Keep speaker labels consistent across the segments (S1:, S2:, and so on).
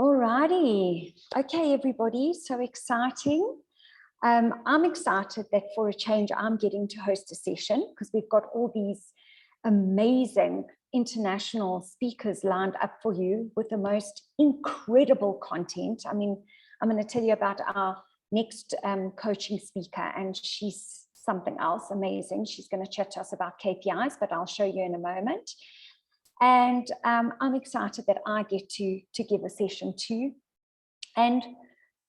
S1: Alrighty. Okay, everybody. So exciting. I'm excited that for a change, I'm getting to host a session because we've got all these amazing international speakers lined up for you with the most incredible content. I mean, I'm going to tell you about our next coaching speaker, and she's something else amazing. She's going to chat to us about KPIs, but I'll show you in a moment. And I'm excited that I get to give a session too. And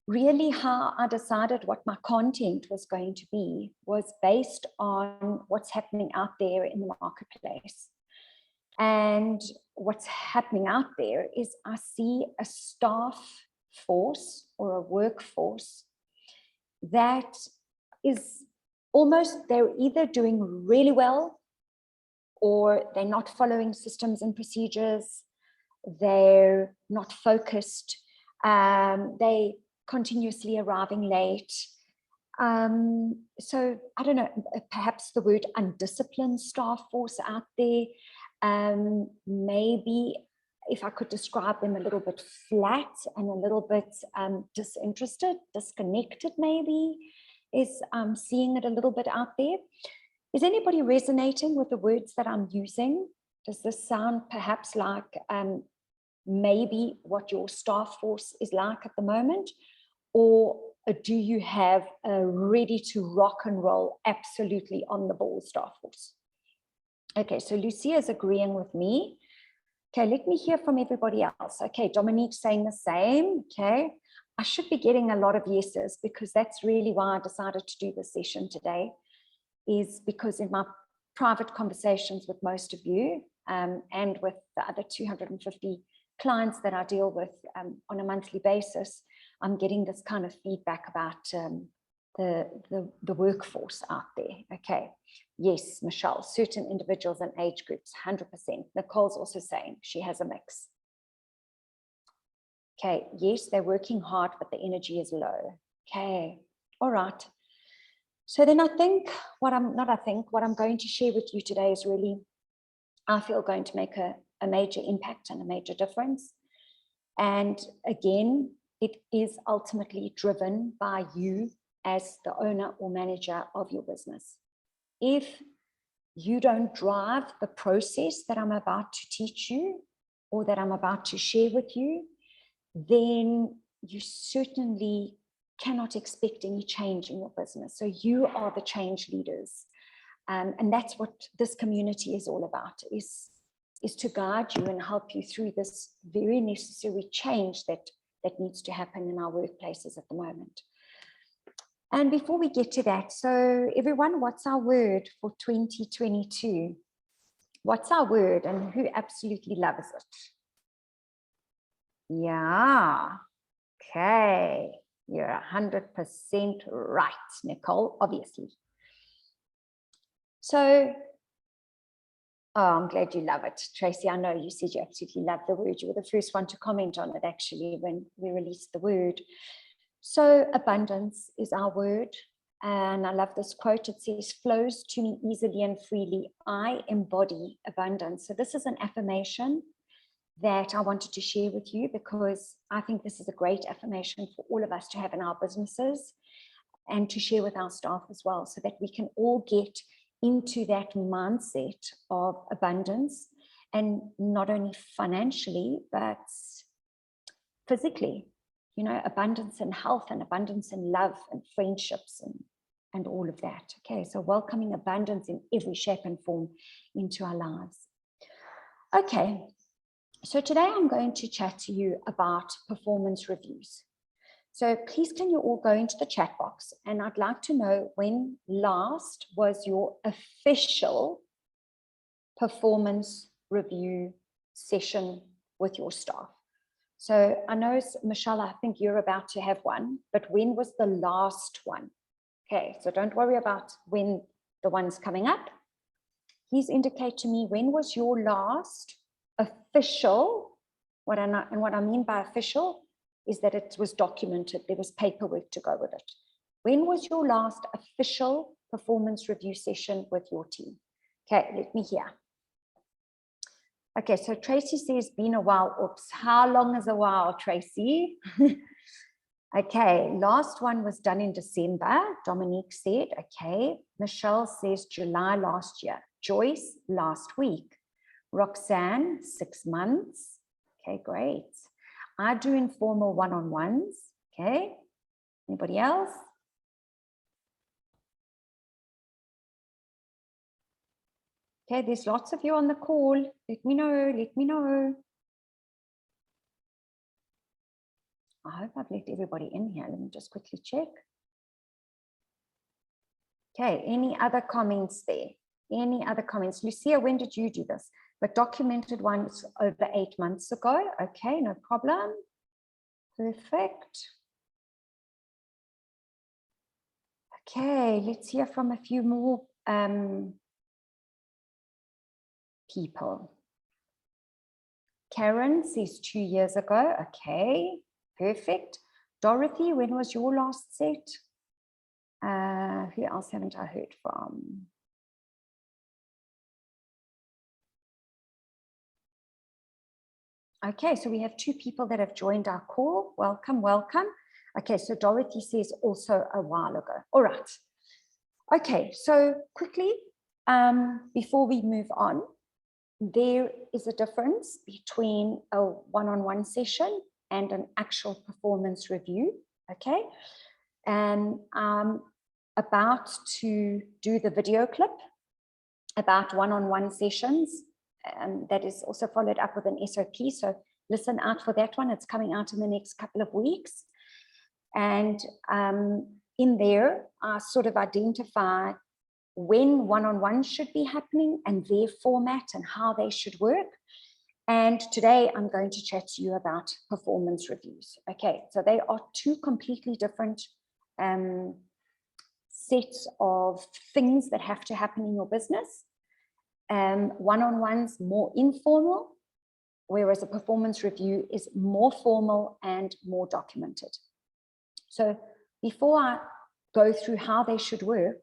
S1: really how I decided what my content was going to be was based on what's happening out there in the marketplace. And what's happening out there is I see a staff force or a workforce that is almost, they're either doing really well or they're not following systems and procedures, they're not focused, they continuously arriving late. So I don't know, perhaps the word undisciplined staff force out there, maybe if I could describe them a little bit flat and a little bit disinterested, disconnected maybe, is seeing it a little bit out there. Is anybody resonating with the words that I'm using? Does this sound perhaps like maybe what your staff force is like at the moment? Or do you have a ready to rock and roll, absolutely on the ball staff force? Okay, so Lucia is agreeing with me. Okay, let me hear from everybody else. Okay, Dominique's saying the same. Okay, I should be getting a lot of yeses because that's really why I decided to do this session today, is because in my private conversations with most of you and with the other 250 clients that I deal with on a monthly basis, I'm getting this kind of feedback about the workforce out there. Okay, yes, Michelle, certain individuals and age groups, 100%. Nicole's also saying she has a mix. Okay, yes, they're working hard, but the energy is low. Okay, all right. So then I think what I'm going to share with you today is really, I feel, going to make a major impact and a major difference. And again, it is ultimately driven by you as the owner or manager of your business. If you don't drive the process that I'm about to teach you or that I'm about to share with you, then you certainly cannot expect any change in your business. So you are the change leaders. And that's what this community is all about, is to guide you and help you through this very necessary change that needs to happen in our workplaces at the moment. And before we get to that, so everyone, what's our word for 2022? What's our word and who absolutely loves it? Yeah, okay. You're 100% right, Nicole, obviously. So, oh, I'm glad you love it. Tracy, I know you said you absolutely love the word. You were the first one to comment on it, actually, when we released the word. So abundance is our word. And I love this quote. It says, flows to me easily and freely. I embody abundance. So this is an affirmation that I wanted to share with you because I think this is a great affirmation for all of us to have in our businesses and to share with our staff as well, so that we can all get into that mindset of abundance, and not only financially, but physically, you know, abundance in health and abundance in love and friendships and all of that. Okay, so welcoming abundance in every shape and form into our lives. Okay. So today I'm going to chat to you about performance reviews. So please can you all go into the chat box, and I'd like to know when last was your official performance review session with your staff. So I know, Michelle, I think you're about to have one, but when was the last one? Okay, so don't worry about when the one's coming up. Please indicate to me, when was your last official, what I mean by official is that it was documented, there was paperwork to go with it. When was your last official performance review session with your team? Okay, let me hear. Okay, so Tracy says, been a while. Oops, how long is a while, Tracy? Okay, last one was done in December. Dominique said, okay. Michelle says July last year. Joyce, last week. Roxanne, 6 months. Okay, great. I do informal one-on-ones. Okay, anybody else? Okay, there's lots of you on the call. Let me know, let me know. I hope I've let everybody in here. Let me just quickly check. Okay, any other comments there? Any other comments? Lucia, when did you do this? But documented ones over 8 months ago. Okay, no problem. Perfect. Okay, let's hear from a few more people. Karen says 2 years ago. Okay, perfect. Dorothy, when was your last set? Who else haven't I heard from? Okay, so we have 2 people that have joined our call. Welcome, welcome. Okay, so Dorothy says also a while ago. All right. Okay, so quickly, before we move on, there is a difference between a one-on-one session and an actual performance review. Okay, and I'm about to do the video clip about one-on-one sessions, and that is also followed up with an SOP. So listen out for that one. It's coming out in the next couple of weeks. And in there, I sort of identify when one-on-one should be happening and their format and how they should work. And today I'm going to chat to you about performance reviews. Okay, so they are 2 completely different sets of things that have to happen in your business. One-on-ones more informal, whereas a performance review is more formal and more documented. So before I go through how they should work,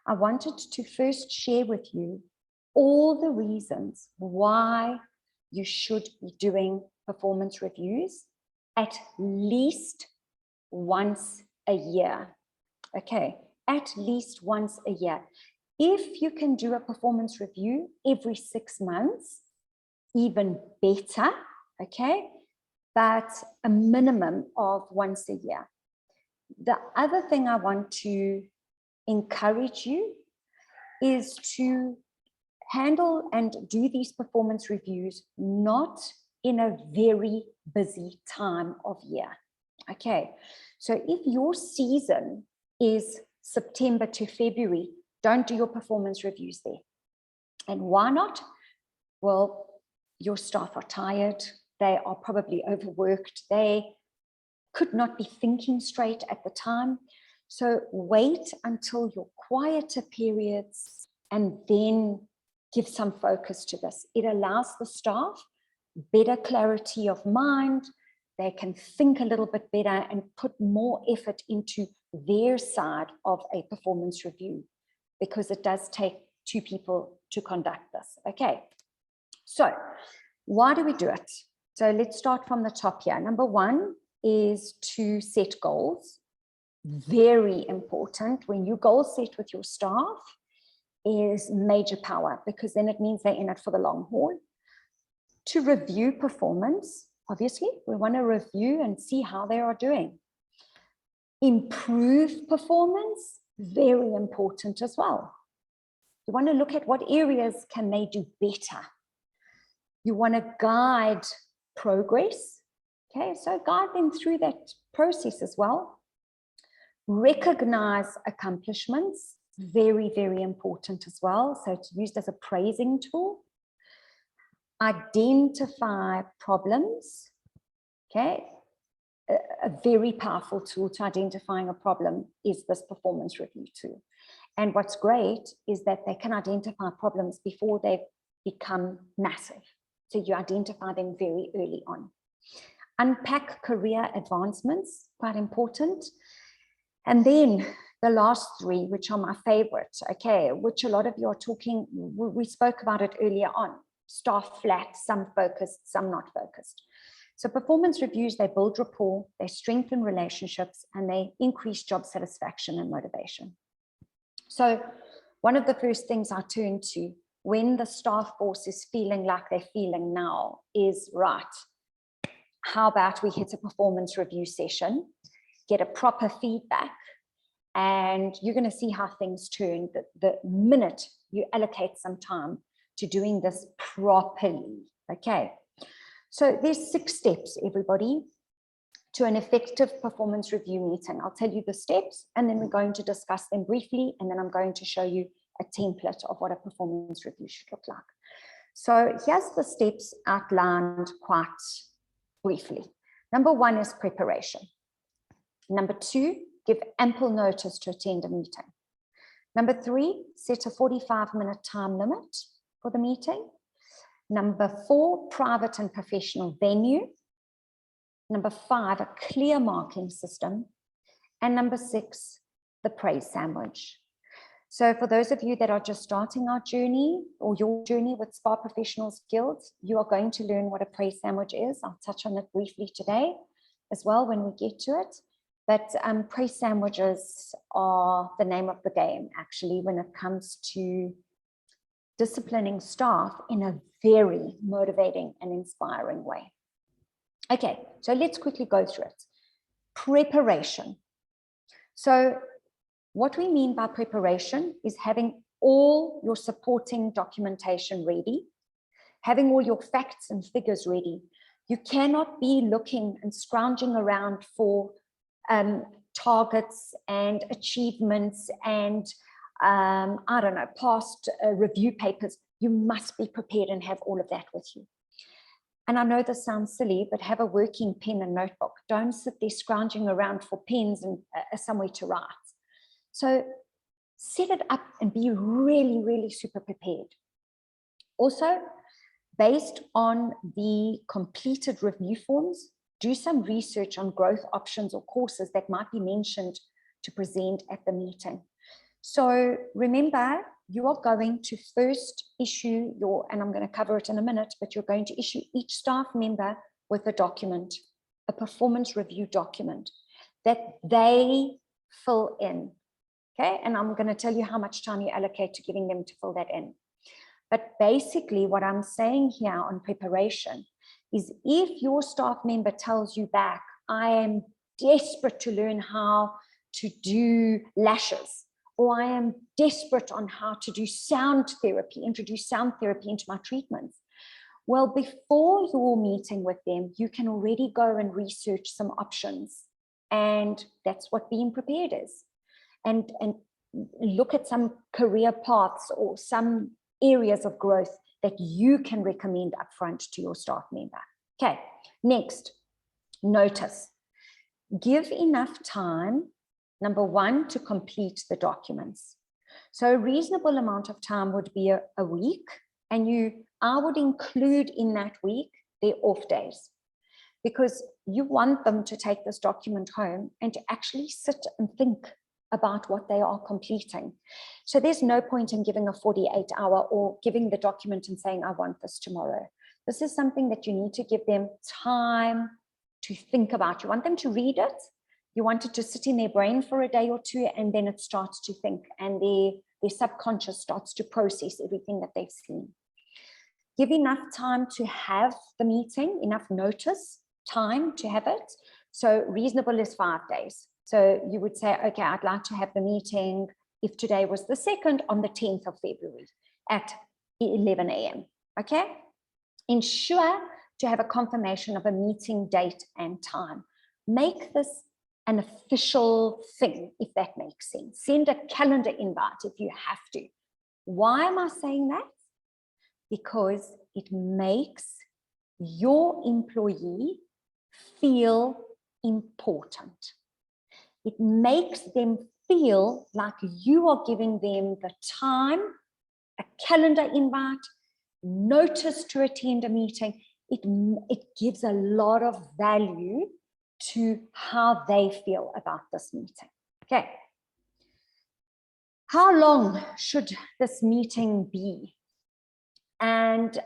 S1: I wanted to first share with you all the reasons why you should be doing performance reviews at least once a year. Okay, at least once a year. If you can do a performance review every 6 months, even better, okay, but a minimum of once a year. The other thing I want to encourage you is to handle and do these performance reviews not in a very busy time of year. Okay, so if your season is September to February, don't do your performance reviews there. And why not? Well, your staff are tired, they are probably overworked, they could not be thinking straight at the time. So wait until your quieter periods and then give some focus to this. It allows the staff better clarity of mind. They can think a little bit better and put more effort into their side of a performance review, because it does take 2 people to conduct this. Okay, so why do we do it? So let's start from the top here. Number 1 is to set goals. Very important. When you goal set with your staff is major power, because then it means they're in it for the long haul. To review performance, obviously, we want to review and see how they are doing. Improve performance, very important as well. You want to look at what areas can they do better. You want to guide progress. Okay, so guide them through that process as well. Recognize accomplishments, very, very important as well. So it's used as a praising tool. Identify problems. Okay, a very powerful tool to identifying a problem is this performance review tool. And what's great is that they can identify problems before they become massive. So you identify them very early on. Unpack career advancements, quite important. And then the last 3, which are my favorite, okay, which a lot of you are talking, we spoke about it earlier on. staff flat, some focused, some not focused. So performance reviews, they build rapport, they strengthen relationships, and they increase job satisfaction and motivation. So one of the first things I turn to when the staff force is feeling like they're feeling now is, right, how about we hit a performance review session, get a proper feedback, and you're going to see how things turn the minute you allocate some time to doing this properly. Okay, so there's 6 steps, everybody, to an effective performance review meeting. I'll tell you the steps, and then we're going to discuss them briefly, and then I'm going to show you a template of what a performance review should look like. So here's the steps outlined quite briefly. Number 1 is preparation. Number 2, give ample notice to attend a meeting. Number 3, set a 45-minute time limit for the meeting. Number 4, private and professional venue. Number 5, a clear marking system. And number 6, the praise sandwich. So for those of you that are just starting our journey or your journey with Spa Professionals Guild, you are going to learn what a praise sandwich is. I'll touch on it briefly today as well when we get to it. But praise sandwiches are the name of the game, actually, when it comes to disciplining staff in a very motivating and inspiring way. Okay, so let's quickly go through it. Preparation. So what we mean by preparation is having all your supporting documentation ready, having all your facts and figures ready. You cannot be looking and scrounging around for targets and achievements and I don't know, past review papers. You must be prepared and have all of that with you. And I know this sounds silly, but have a working pen and notebook. Don't sit there scrounging around for pens and somewhere to write. So set it up and be really, really super prepared. Also, based on the completed review forms, do some research on growth options or courses that might be mentioned to present at the meeting. So remember, you are going to first issue your, and I'm going to cover it in a minute, but you're going to issue each staff member with a document, a performance review document that they fill in. Okay, and I'm going to tell you how much time you allocate to getting them to fill that in. But basically what I'm saying here on preparation is if your staff member tells you back, I am desperate to learn how to do lashes, or I am desperate on how to do sound therapy, introduce sound therapy into my treatments. Well, before your meeting with them, you can already go and research some options. And that's what being prepared is. And look at some career paths or some areas of growth that you can recommend upfront to your staff member. Okay, next, notice. Give enough time, number 1, to complete the documents. So a reasonable amount of time would be a week, and I would include in that week their off days, because you want them to take this document home and to actually sit and think about what they are completing. So there's no point in giving a 48-hour or giving the document and saying, I want this tomorrow. This is something that you need to give them time to think about. You want them to read it. You want it to sit in their brain for a day or two, and then it starts to think, and their subconscious starts to process everything that they've seen. Give enough time to have the meeting, enough notice, time to have it. So reasonable is 5 days. So you would say, okay, I'd like to have the meeting, if today was the 2nd, on the 10th of February at 11 a.m. Okay? Ensure to have a confirmation of a meeting date and time. Make this an official thing, if that makes sense. Send a calendar invite if you have to. Why am I saying that? Because it makes your employee feel important. It makes them feel like you are giving them the time, a calendar invite, notice to attend a meeting. It gives a lot of value to how they feel about this meeting. Okay. How long should this meeting be? And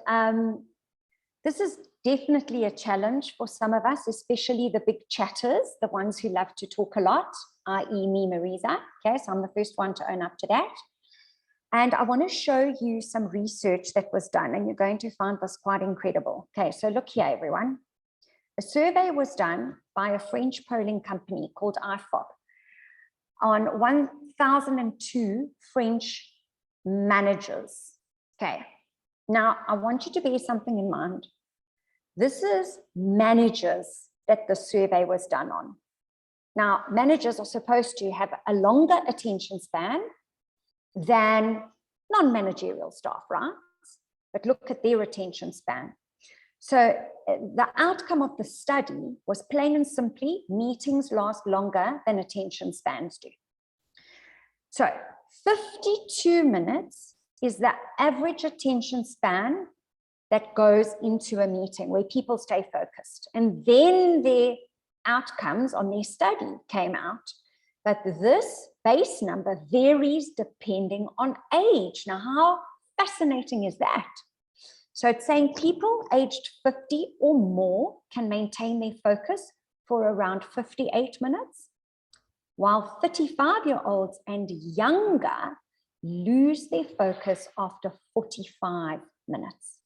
S1: this is definitely a challenge for some of us, especially the big chatters, the ones who love to talk a lot, i.e. me, Marisa. Okay, so I'm the first one to own up to that. And I want to show you some research that was done, and you're going to find this quite incredible. Okay, so look here, everyone. A survey was done by a French polling company called IFOP on 1,002 French managers. Okay, now I want you to bear something in mind. This is managers that the survey was done on. Now, managers are supposed to have a longer attention span than non-managerial staff, right? But look at their attention span. So the outcome of the study was plain and simply, meetings last longer than attention spans do. So 52 minutes is the average attention span that goes into a meeting where people stay focused. And then their outcomes on their study came out that this base number varies depending on age. Now, how fascinating is that? So it's saying people aged 50 or more can maintain their focus for around 58 minutes, while 35-year-olds and younger lose their focus after 45 minutes.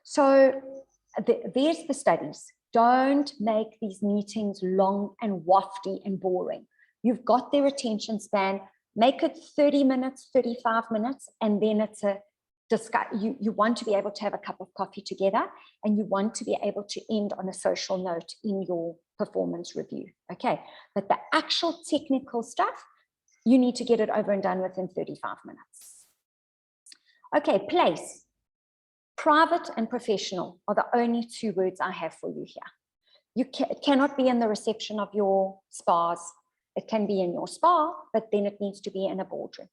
S1: So there's the studies. Don't make these meetings long and wafty and boring. You've got their attention span, make it 30 minutes, 35 minutes, and then it's a discuss. You want to be able to have a cup of coffee together, and you want to be able to end on a social note in your performance review. Okay, but the actual technical stuff, you need to get it over and done within 35 minutes. Okay, place. Private and professional are the only two words I have for you here. It cannot be in the reception of your spas. It can be in your spa, but then it needs to be in a boardroom,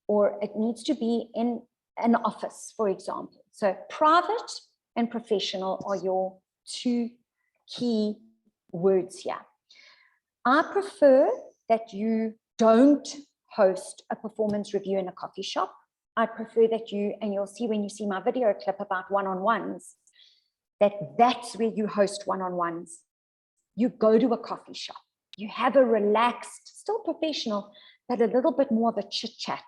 S1: or it needs to be in an office, for example. So private and professional are your two key words here. I prefer that you don't host a performance review in a coffee shop. I prefer that you, and you'll see when you see my video clip about one-on-ones, that's where you host one-on-ones. You go to a coffee shop. You have a relaxed, still professional, but a little bit more of a chit-chat.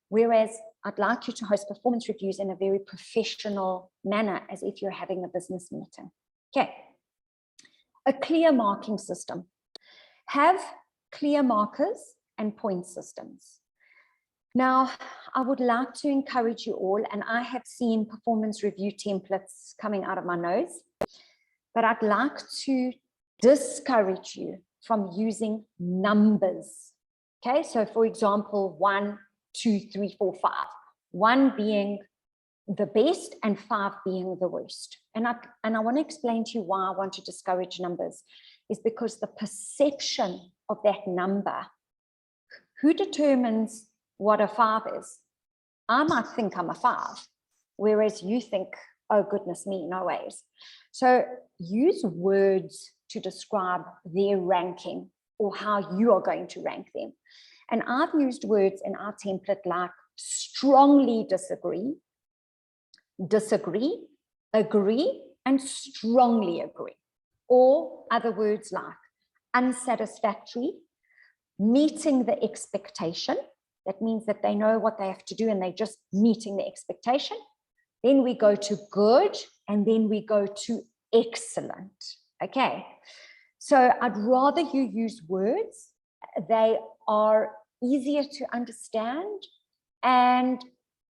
S1: Whereas I'd like you to host performance reviews in a very professional manner, as if you're having a business meeting. Okay. A clear marking system. Have clear markers and point systems. Now, I would like to encourage you all, and I have seen performance review templates coming out of my nose, but I'd like to discourage you from using numbers. Okay, so for example, 1, 2, 3, 4, 5. 1 being the best and 5 being the worst. And I want to explain to you why I want to discourage numbers, is because the perception of that number, who determines what a 5 is? I might think I'm a 5, whereas you think, oh goodness me, no ways. So use words to describe their ranking or how you are going to rank them. And I've used words in our template like strongly disagree, disagree, agree, and strongly agree. Or other words like unsatisfactory, meeting the expectation. That means that they know what they have to do and they're just meeting the expectation. Then we go to good, and then we go to excellent. Okay, so I'd rather you use words. They are easier to understand and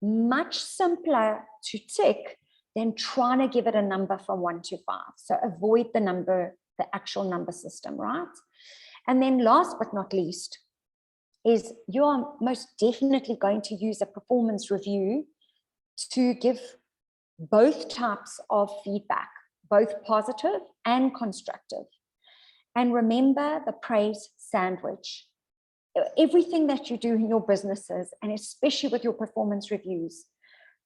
S1: much simpler to tick than trying to give it a number from 1 to 5. So avoid the number, the actual number system, right? And then last but not least, is you are most definitely going to use a performance review to give both types of feedback, both positive and constructive. And remember the praise sandwich. Everything that you do in your businesses, and especially with your performance reviews,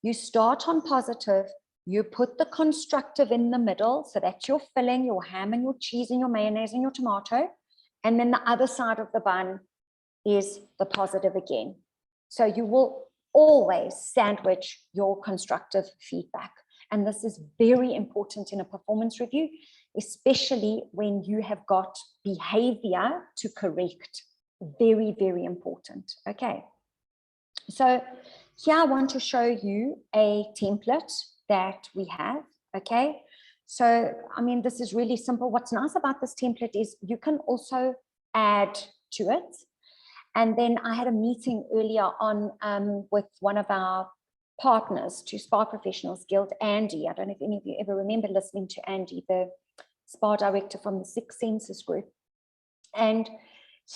S1: you start on positive, you put the constructive in the middle, so that's your filling, your ham and your cheese and your mayonnaise and your tomato, and then the other side of the bun is the positive again. So you will always sandwich your constructive feedback. And this is very important in a performance review, especially when you have got behavior to correct. Very, very important. Okay. So here I want to show you a template that we have. Okay. So, I mean, this is really simple. What's nice about this template is you can also add to it. And then I had a meeting earlier on with one of our partners to Spa Professionals Guild, Andy. I don't know if any of you ever remember listening to Andy, the Spa director from the Six Senses group. And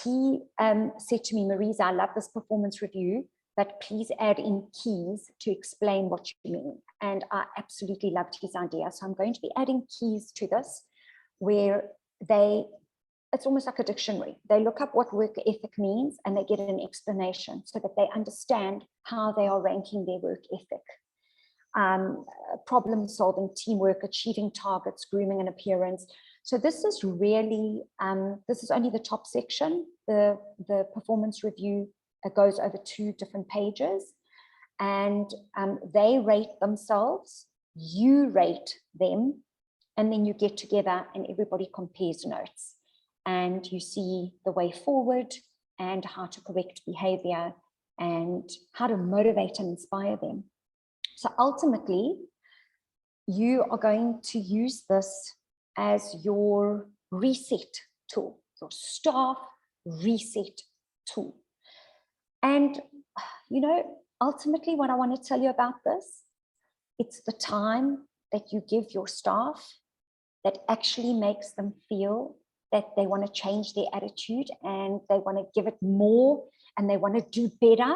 S1: he said to me, Marisa, I love this performance review, but please add in keys to explain what you mean. And I absolutely loved his idea. So I'm going to be adding keys to this, where it's almost like a dictionary. They look up what work ethic means and they get an explanation so that they understand how they are ranking their work ethic. Problem solving, teamwork, achieving targets, grooming and appearance. So this is really, this is only the top section. The performance review goes over 2 different pages, and they rate themselves, you rate them, and then you get together and everybody compares notes. And you see the way forward and how to correct behavior and how to motivate and inspire them. So ultimately, you are going to use this as your reset tool, your staff reset tool. And, you know, ultimately what I want to tell you about this, it's the time that you give your staff that actually makes them feel that they want to change their attitude and they want to give it more and they want to do better.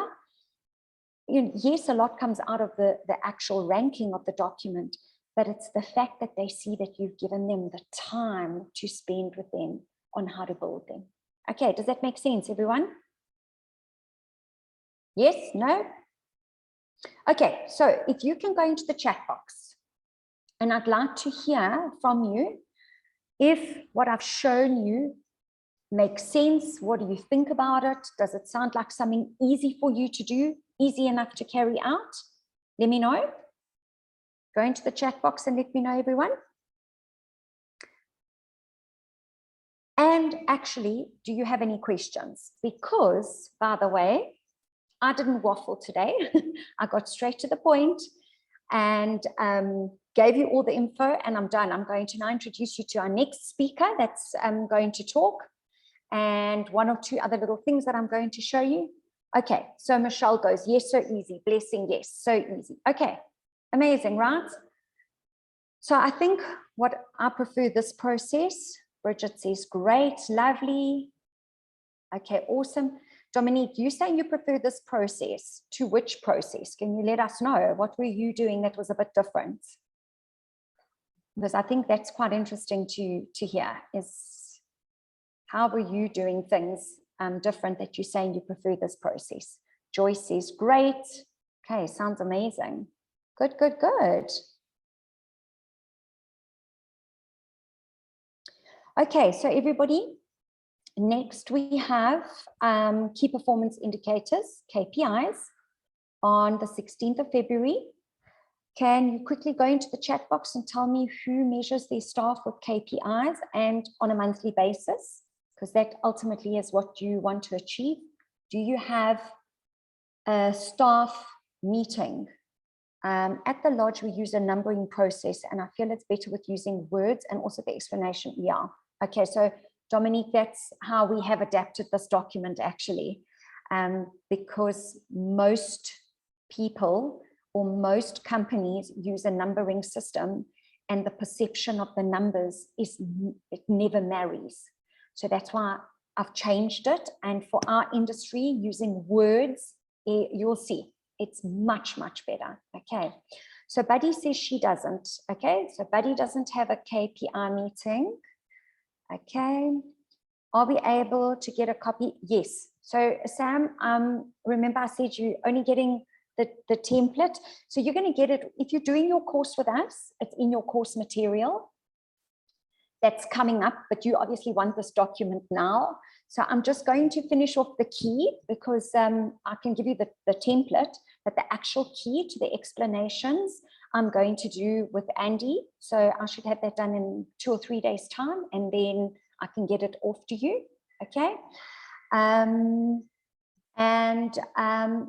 S1: You know, yes, a lot comes out of the actual ranking of the document, but it's the fact that they see that you've given them the time to spend with them on how to build them. Okay, does that make sense, everyone? Yes, no? Okay, so if you can go into the chat box, and I'd like to hear from you if what I've shown you makes sense. What do you think about it? Does it sound like something easy for you to do, easy enough to carry out? Let me know. Go into the chat box and let me know, everyone. And actually, do you have any questions? Because, by the way, I didn't waffle today. I got straight to the point and gave you all the info, and I'm done. I'm going to now introduce you to our next speaker that's going to talk, and 1 or 2 other little things that I'm going to show you. Okay, so Michelle goes, yes, so easy. Blessing, yes, so easy. Okay, amazing, right? So I think what I prefer this process. Bridget says, great, lovely. Okay, awesome. Dominique, you saying you prefer this process to which process? Can you let us know? What were you doing that was a bit different? Because I think that's quite interesting to hear, is how were you doing things different that you're saying you prefer this process? Joyce says, great. Okay, sounds amazing. Good, good, good. Okay, so everybody, next we have key performance indicators, KPIs, on the 16th of February. Can you quickly go into the chat box and tell me who measures their staff with KPIs and on a monthly basis? Because that ultimately is what you want to achieve. Do you have a staff meeting? At the lodge, we use a numbering process, and I feel it's better with using words and also the explanation. Yeah. Okay, so Dominique, that's how we have adapted this document actually, because most people or most companies use a numbering system, and the perception of the numbers is it never marries. So that's why I've changed it. And for our industry, using words, you'll see it's much, much better. Okay. So Buddy says she doesn't. Okay. So Buddy doesn't have a KPI meeting. Okay. Are we able to get a copy? Yes. So Sam, remember I said you're only getting the template. So you're going to get it if you're doing your course with us. It's in your course material that's coming up, but you obviously want this document now. So I'm just going to finish off the key because I can give you the template, but the actual key to the explanations I'm going to do with Andy. So I should have that done in 2 or 3 days time, and then I can get it off to you. Okay.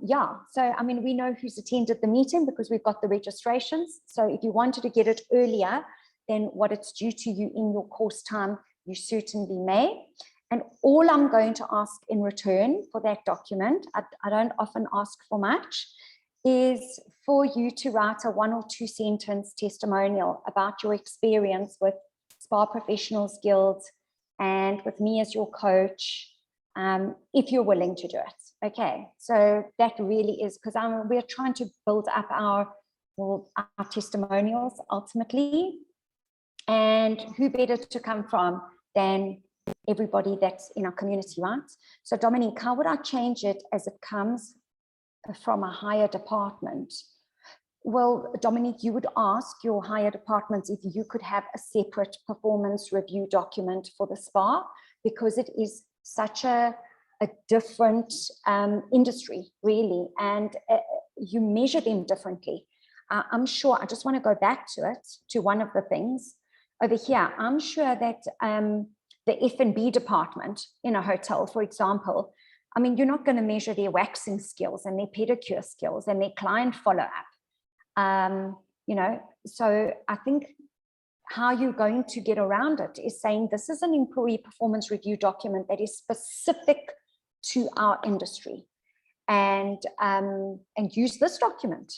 S1: Yeah, so I mean, we know who's attended the meeting because we've got the registrations. So if you wanted to get it earlier than what it's due to you in your course time, you certainly may. And all I'm going to ask in return for that document, I don't often ask for much, is for you to write a 1 or 2 sentence testimonial about your experience with Spa Professionals Guild and with me as your coach, if you're willing to do it. Okay, so that really is, because we're trying to build up our testimonials ultimately, and who better to come from than everybody that's in our community, right? So Dominique, how would I change it as it comes from a higher department? Well, Dominique, you would ask your higher departments if you could have a separate performance review document for the spa, because it is such a different industry, really, and you measure them differently. I'm sure, I just want to go back to it, to one of the things over here. I'm sure that the F&B department in a hotel, for example, I mean, you're not going to measure their waxing skills and their pedicure skills and their client follow-up. You know, so I think how you're going to get around it is saying this is an employee performance review document that is specific to our industry, and use this document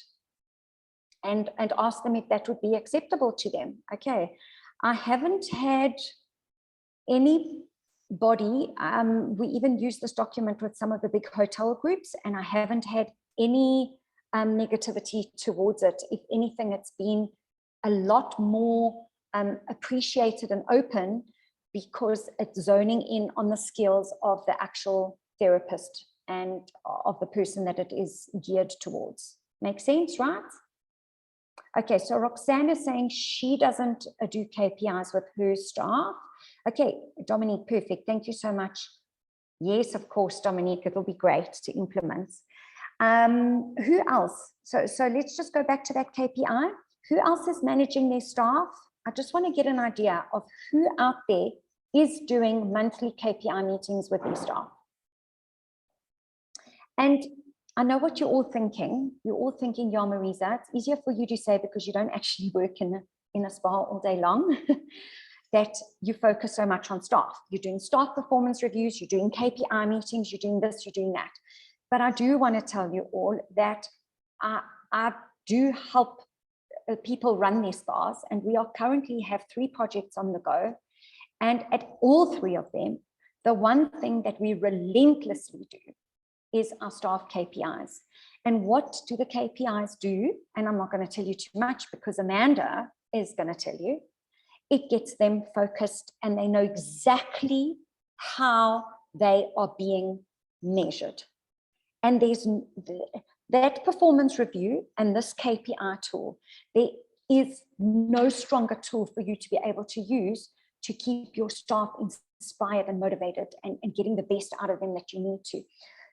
S1: and ask them if that would be acceptable to them. Okay, I haven't had anybody, we even use this document with some of the big hotel groups, and I haven't had any negativity towards it. If anything, it's been a lot more appreciated and open, because it's zoning in on the skills of the actual therapist and of the person that it is geared towards. Makes sense, right? Okay, so Roxanne is saying she doesn't do KPIs with her staff. Okay, Dominique, perfect. Thank you so much. Yes, of course, Dominique, it'll be great to implement. Who else? So let's just go back to that KPI. Who else is managing their staff? I just want to get an idea of who out there is doing monthly KPI meetings with their staff. And I know what you're all thinking. You're all thinking, yeah, Marisa, it's easier for you to say because you don't actually work in a spa all day long, that you focus so much on staff. You're doing staff performance reviews, you're doing KPI meetings, you're doing this, you're doing that. But I do want to tell you all that I do help people run their spas, and we currently have 3 projects on the go. And at all 3 of them, the one thing that we relentlessly do is our staff KPIs. And what do the KPIs do? And I'm not going to tell you too much because Amanda is going to tell you. It gets them focused, and they know exactly how they are being measured. And there's that performance review and this KPI tool, there is no stronger tool for you to be able to use to keep your staff inspired and motivated and getting the best out of them that you need to.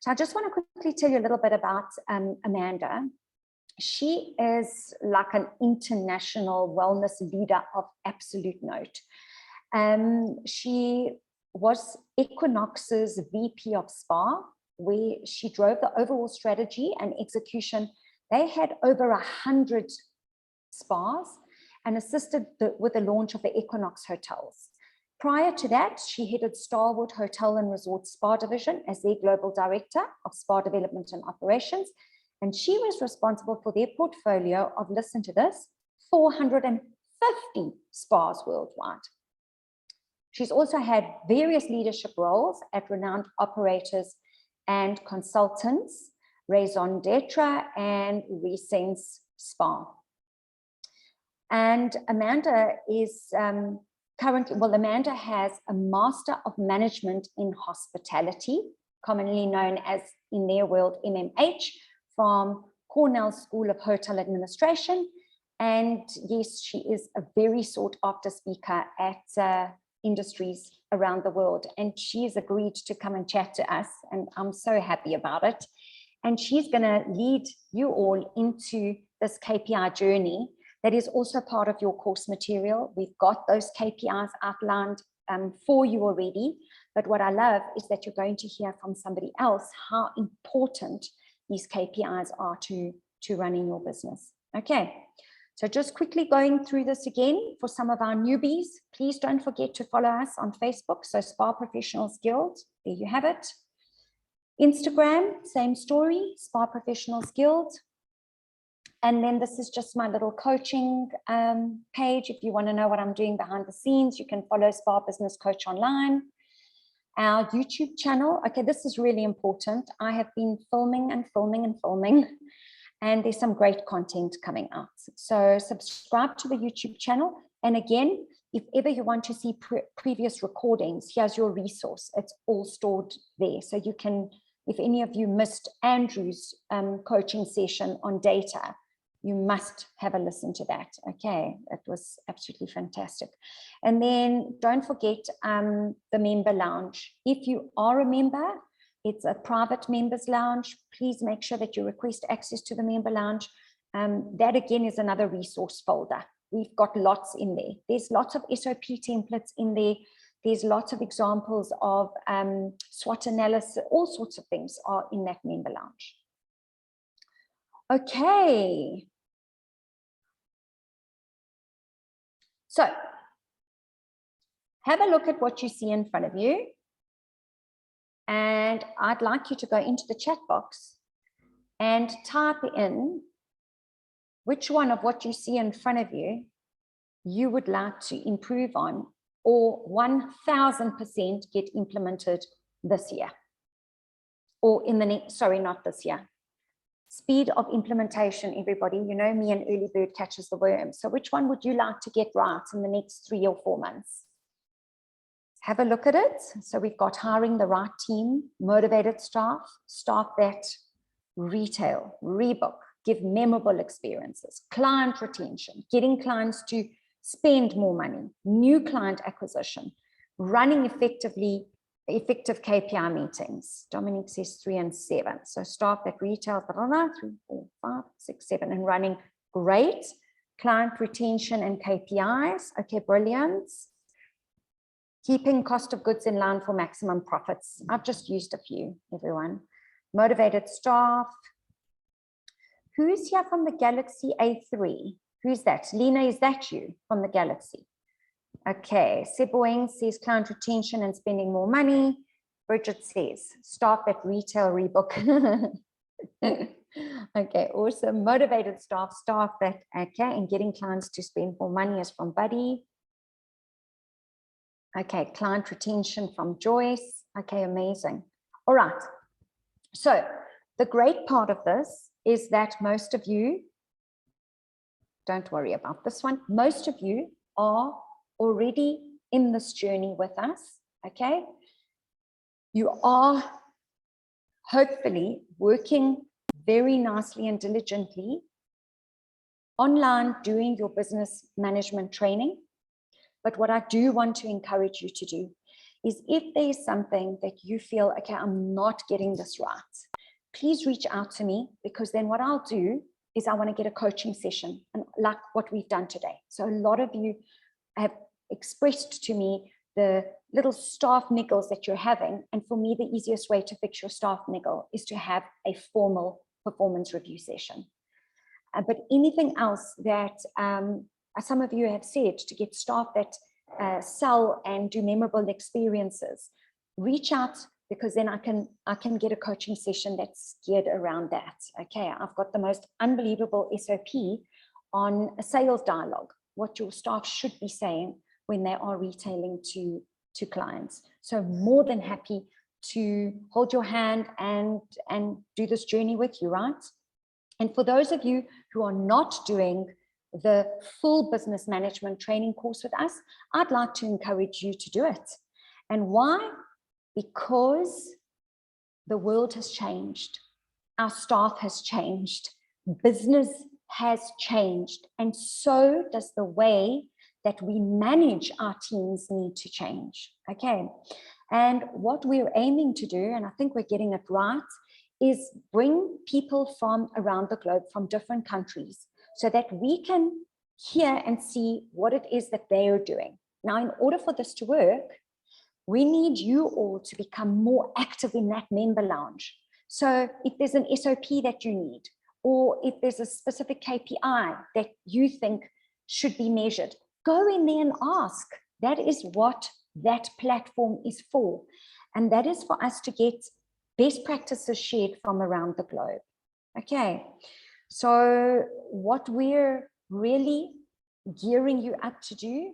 S1: So I just want to quickly tell you a little bit about Amanda. She is like an international wellness leader of absolute note. She was Equinox's VP of Spa, where she drove the overall strategy and execution. They had over 100 spas and assisted with the launch of the Equinox hotels. Prior to that, she headed Starwood Hotel and Resort Spa Division as their Global Director of Spa Development and Operations. And she was responsible for their portfolio of, listen to this, 450 spas worldwide. She's also had various leadership roles at renowned operators and consultants, Raison d'Etre and Resense Spa. And Amanda is currently, well, Amanda has a Master of Management in Hospitality, commonly known as, in their world, MMH, from Cornell School of Hotel Administration. And yes, she is a very sought after speaker at industries around the world. And she's agreed to come and chat to us. And I'm so happy about it. And she's going to lead you all into this KPI journey that is also part of your course material. We've got those KPIs outlined for you already. But what I love is that you're going to hear from somebody else how important these KPIs are to running your business. Okay, so just quickly going through this again for some of our newbies. Please don't forget to follow us on Facebook. So Spa Professionals Guild, there you have it. Instagram, same story, Spa Professionals Guild. And then this is just my little coaching page. If you want to know what I'm doing behind the scenes, you can follow Spa Business Coach online. Our YouTube channel. Okay, this is really important. I have been filming and filming and filming, and there's some great content coming out. So subscribe to the YouTube channel. And again, if ever you want to see previous recordings, here's your resource. It's all stored there. So you can, if any of you missed Andrew's coaching session on data, you must have a listen to that. Okay, it was absolutely fantastic. And then don't forget the member lounge. If you are a member, it's a private members lounge. Please make sure that you request access to the member lounge. That again is another resource folder. We've got lots in there. There's lots of SOP templates in there. There's lots of examples of SWOT analysis, all sorts of things are in that member lounge. Okay. So have a look at what you see in front of you. And I'd like you to go into the chat box and type in which one of what you see in front of you you would like to improve on or 1000% get implemented this year. Or in the next, sorry, not this year. Speed of implementation, everybody. You know me, an early bird catches the worm. So which one would you like to get right in the next 3 or 4 months? Have a look at it. So we've got hiring the right team, motivated staff, staff that retail, rebook, give memorable experiences, client retention, getting clients to spend more money, new client acquisition, running effective KPI meetings. Dominic says 3 and 7. So staff that retail, 3, 4, 5, 6, 7, and running great client retention and KPIs. Okay, brilliant. Keeping cost of goods in line for maximum profits. I've just used a few, everyone. Motivated staff. Who's here from the Galaxy A3? Who's that? Lena, is that you from the Galaxy? Okay, Seboing says client retention and spending more money. Bridget says staff at retail rebook. Okay, awesome. Motivated staff, staff that, okay, and getting clients to spend more money is from Buddy. Okay, client retention from Joyce. Okay, amazing. All right. So the great part of this is that most of you, don't worry about this one, most of you are already in this journey with us, okay? You are hopefully working very nicely and diligently online doing your business management training. But what I do want to encourage you to do is if there's something that you feel, okay, I'm not getting this right, please reach out to me, because then what I'll do is I want to get a coaching session, and like what we've done today. So a lot of you have expressed to me the little staff niggles that you're having. And for me, the easiest way to fix your staff niggle is to have a formal performance review session. But anything else that some of you have said, to get staff that sell and do memorable experiences, reach out, because then I can get a coaching session that's geared around that. Okay, I've got the most unbelievable SOP on a sales dialogue, what your staff should be saying when they are retailing to clients. So more than happy to hold your hand and do this journey with you, right? And for those of you who are not doing the full business management training course with us, I'd like to encourage you to do it. And why? Because the world has changed. Our staff has changed. Business has changed. And so does the way that we manage our teams need to change. Okay. And what we're aiming to do, and I think we're getting it right, is bring people from around the globe, from different countries, so that we can hear and see what it is that they are doing. Now, in order for this to work, we need you all to become more active in that member lounge. So if there's an SOP that you need, or if there's a specific KPI that you think should be measured, go in there and ask. That is what that platform is for. And that is for us to get best practices shared from around the globe. Okay, so what we're really gearing you up to do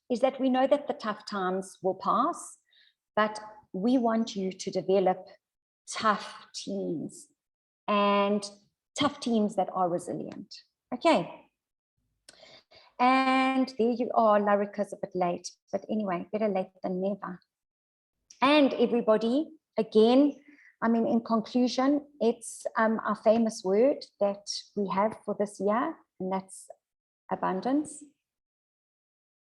S1: is that we know that the tough times will pass, but we want you to develop tough teams and tough teams that are resilient. Okay. And there you are. Larika's a bit late, but anyway, better late than never. And everybody, again, I mean, in conclusion, it's our famous word that we have for this year, and that's abundance.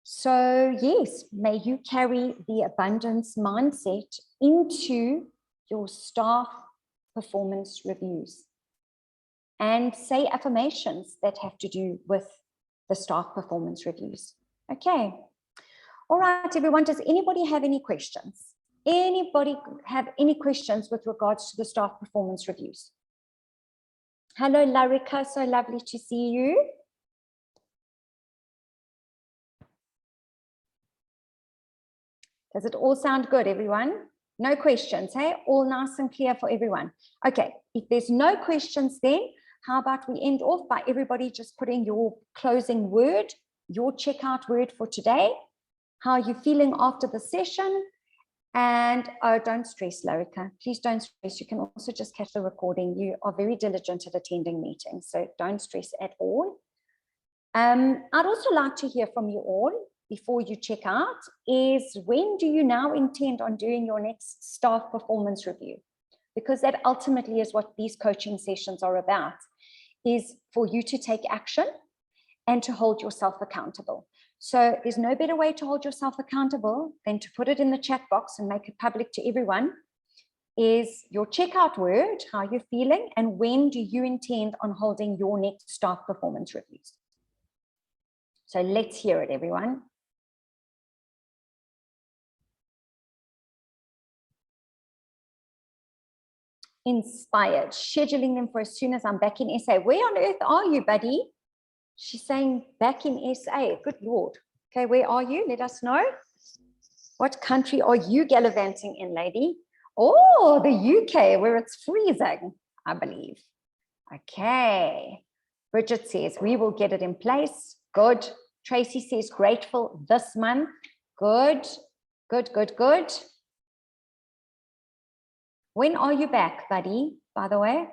S1: So yes, may you carry the abundance mindset into your staff performance reviews and say affirmations that have to do with the staff performance reviews. Okay. All right, everyone, does anybody have any questions? Anybody have any questions with regards to the staff performance reviews? Hello, Larika, so lovely to see you. Does it all sound good, everyone? No questions, hey? All nice and clear for everyone. Okay, if there's no questions then, how about we end off by everybody just putting your closing word, your checkout word for today, how are you feeling after the session? And oh, don't stress, Larika. Please don't stress. You can also just catch the recording. You are very diligent at attending meetings, so don't stress at all. I'd also like to hear from you all before you check out is when do you now intend on doing your next staff performance review? Because that ultimately is what these coaching sessions are about, is for you to take action and to hold yourself accountable. So there's no better way to hold yourself accountable than to put it in the chat box and make it public to everyone, is your checkout word, how you're feeling, and when do you intend on holding your next staff performance reviews? So let's hear it, everyone. Inspired, scheduling them for as soon as I'm back in SA. Where on earth are you, buddy? She's saying back in SA. Good Lord. Okay, where are you? Let us know. What country are you gallivanting in, lady? Oh, the UK, where it's freezing, I believe. Okay. Bridget says, we will get it in place. Good. Tracy says, grateful this month. Good, good, good, good. When are you back, buddy, by the way?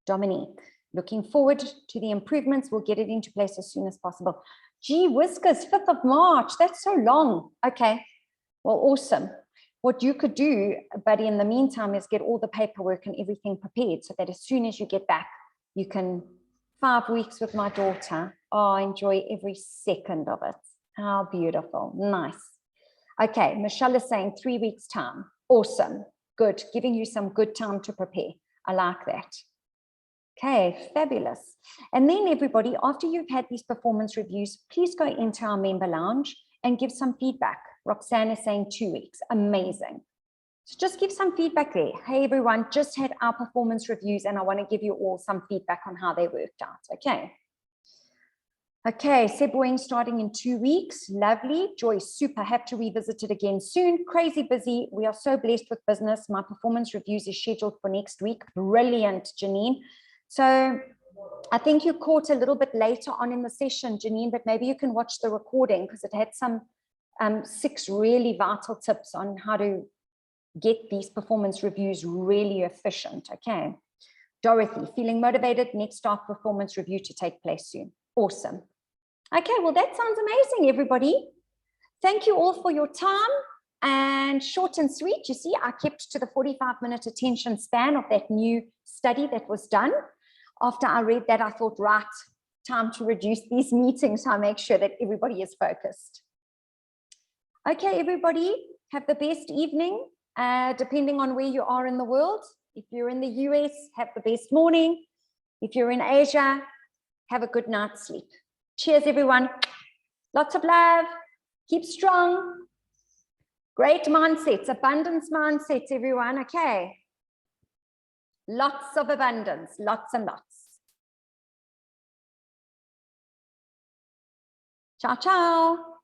S1: Dominique, looking forward to the improvements. We'll get it into place as soon as possible. Gee whiskers, 5th of March. That's so long. Okay. Well, awesome. What you could do, buddy, in the meantime is get all the paperwork and everything prepared so that as soon as you get back, you can 5 weeks with my daughter. Oh, enjoy every second of it. How beautiful. Nice. Okay. Michelle is saying 3 weeks time. Awesome. Good. Giving you some good time to prepare. I like that. Okay, fabulous. And then everybody, after you've had these performance reviews, please go into our member lounge and give some feedback. Roxanne is saying 2 weeks. Amazing. So just give some feedback there. Hey, everyone, just had our performance reviews and I want to give you all some feedback on how they worked out. Okay. Okay, Sebwing starting in 2 weeks. Lovely. Joy, super. Have to revisit it again soon. Crazy busy. We are so blessed with business. My performance reviews is scheduled for next week. Brilliant, Janine. So I think you caught a little bit later on in the session, Janine, but maybe you can watch the recording because it had some 6 really vital tips on how to get these performance reviews really efficient. Okay. Dorothy, feeling motivated, next staff performance review to take place soon. Awesome. Okay, well, that sounds amazing, everybody. Thank you all for your time. And short and sweet, you see, I kept to the 45-minute attention span of that new study that was done. After I read that, I thought, right, time to reduce these meetings. So I make sure that everybody is focused. Okay, everybody, have the best evening, depending on where you are in the world. If you're in the US, have the best morning. If you're in Asia, have a good night's sleep. Cheers, everyone. Lots of love. Keep strong. Great mindsets, abundance mindsets, everyone. Okay. Lots of abundance, lots and lots. Ciao, ciao.